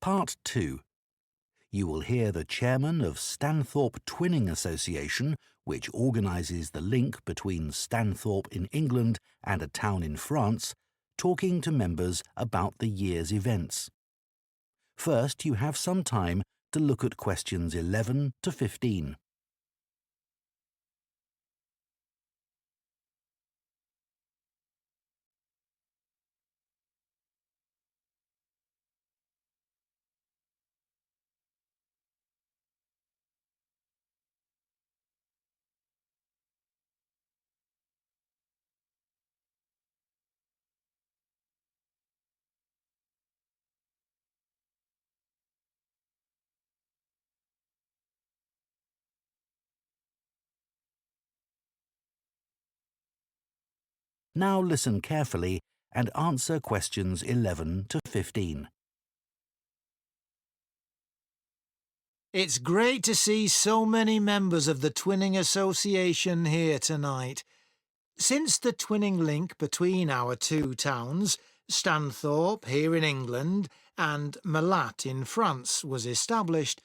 Part 2. You will hear the chairman of Stanthorpe Twinning Association, which organises the link between Stanthorpe in England and a town in France, talking to members about the year's events. First, you have some time to look at questions 11 to 15. Now listen carefully and answer questions 11 to 15. It's great to see so many members of the Twinning Association here tonight. Since the twinning link between our two towns, Stanthorpe here in England and Malat in France, was established,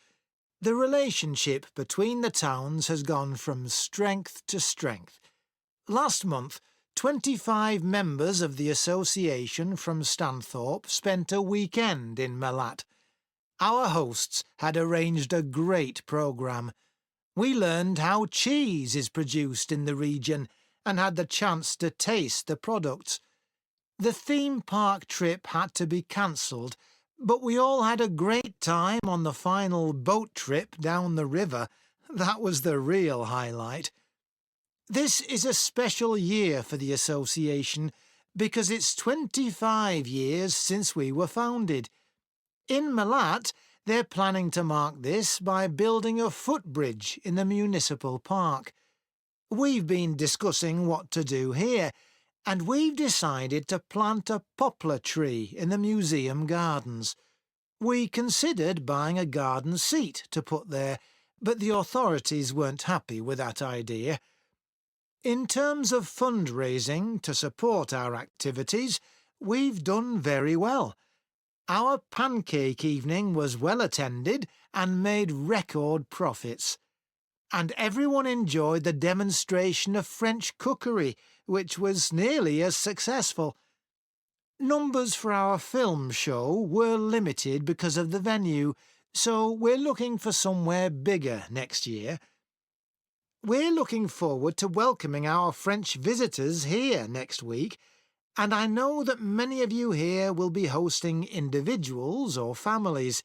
the relationship between the towns has gone from strength to strength. Last month, 25 members of the association from Stanthorpe spent a weekend in Malat. Our hosts had arranged a great programme. We learned how cheese is produced in the region and had the chance to taste the products. The theme park trip had to be cancelled, but we all had a great time on the final boat trip down the river. That was the real highlight. This is a special year for the association because it's 25 years since we were founded. In Malat, they're planning to mark this by building a footbridge in the municipal park. We've been discussing what to do here, and we've decided to plant a poplar tree in the museum gardens. We considered buying a garden seat to put there, but the authorities weren't happy with that idea. In terms of fundraising to support our activities, we've done very well. Our pancake evening was well attended and made record profits. And everyone enjoyed the demonstration of French cookery, which was nearly as successful. Numbers for our film show were limited because of the venue, so we're looking for somewhere bigger next year. We're looking forward to welcoming our French visitors here next week, and I know that many of you here will be hosting individuals or families.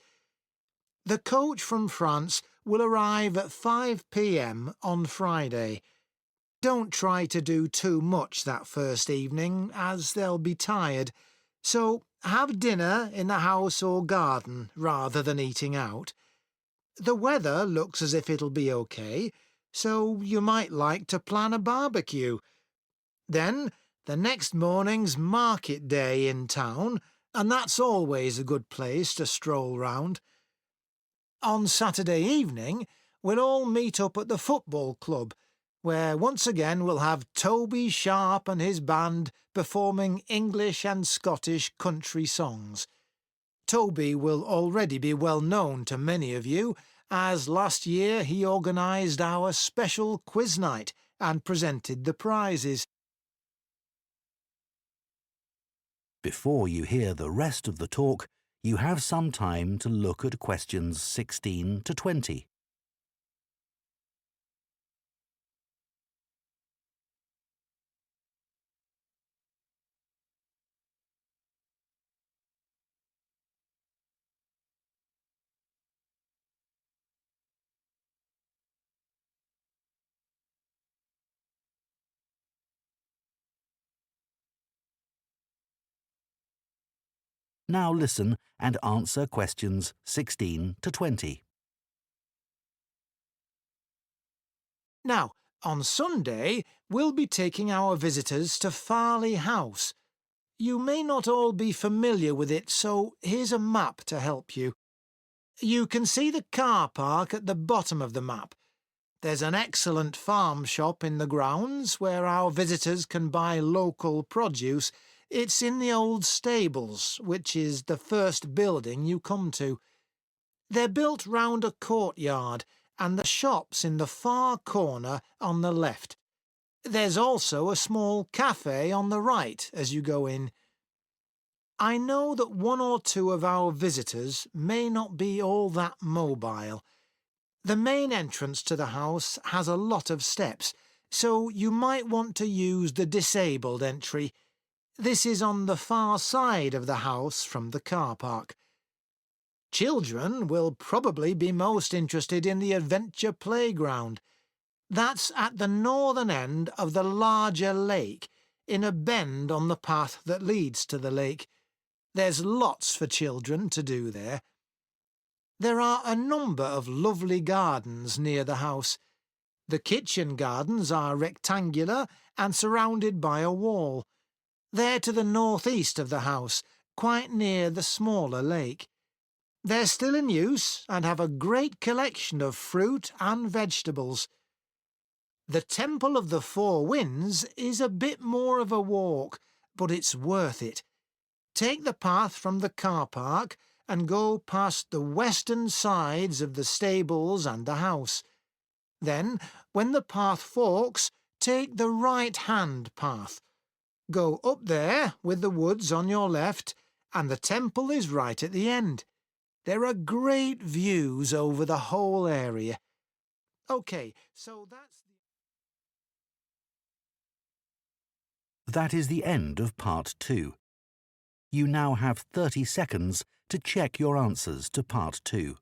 The coach from France will arrive at 5 p.m. on Friday. Don't try to do too much that first evening, as they'll be tired, so have dinner in the house or garden rather than eating out. The weather looks as if it'll be okay, so you might like to plan a barbecue. Then the next morning's market day in town, and that's always a good place to stroll round. On Saturday evening, we'll all meet up at the football club, where once again we'll have Toby Sharp and his band performing English and Scottish country songs. Toby will already be well known to many of you, as last year he organised our special quiz night and presented the prizes. Before you hear the rest of the talk, you have some time to look at questions 16 to 20. Now listen and answer questions 16 to 20. Now, on Sunday, we'll be taking our visitors to Farley House. You may not all be familiar with it, so here's a map to help you. You can see the car park at the bottom of the map. There's an excellent farm shop in the grounds where our visitors can buy local produce, It's in the old stables, which is the first building you come to. They're built round a courtyard, and the shop's in the far corner on the left. There's also a small cafe on the right as you go in. I know that one or two of our visitors may not be all that mobile. The main entrance to the house has a lot of steps, so you might want to use the disabled entry. This is on the far side of the house from the car park. Children will probably be most interested in the adventure playground. That's at the northern end of the larger lake, in a bend on the path that leads to the lake. There's lots for children to do there. There are a number of lovely gardens near the house. The kitchen gardens are rectangular and surrounded by a wall. They're to the northeast of the house, quite near the smaller lake. They're still in use and have a great collection of fruit and vegetables. The Temple of the Four Winds is a bit more of a walk, but it's worth it. Take the path from the car park and go past the western sides of the stables and the house. Then, when the path forks, take the right-hand path. Go up there with the woods on your left, and the temple is right at the end. There are great views over the whole area. OK, so that's... That is the end of Part 2. You now have 30 seconds to check your answers to Part 2.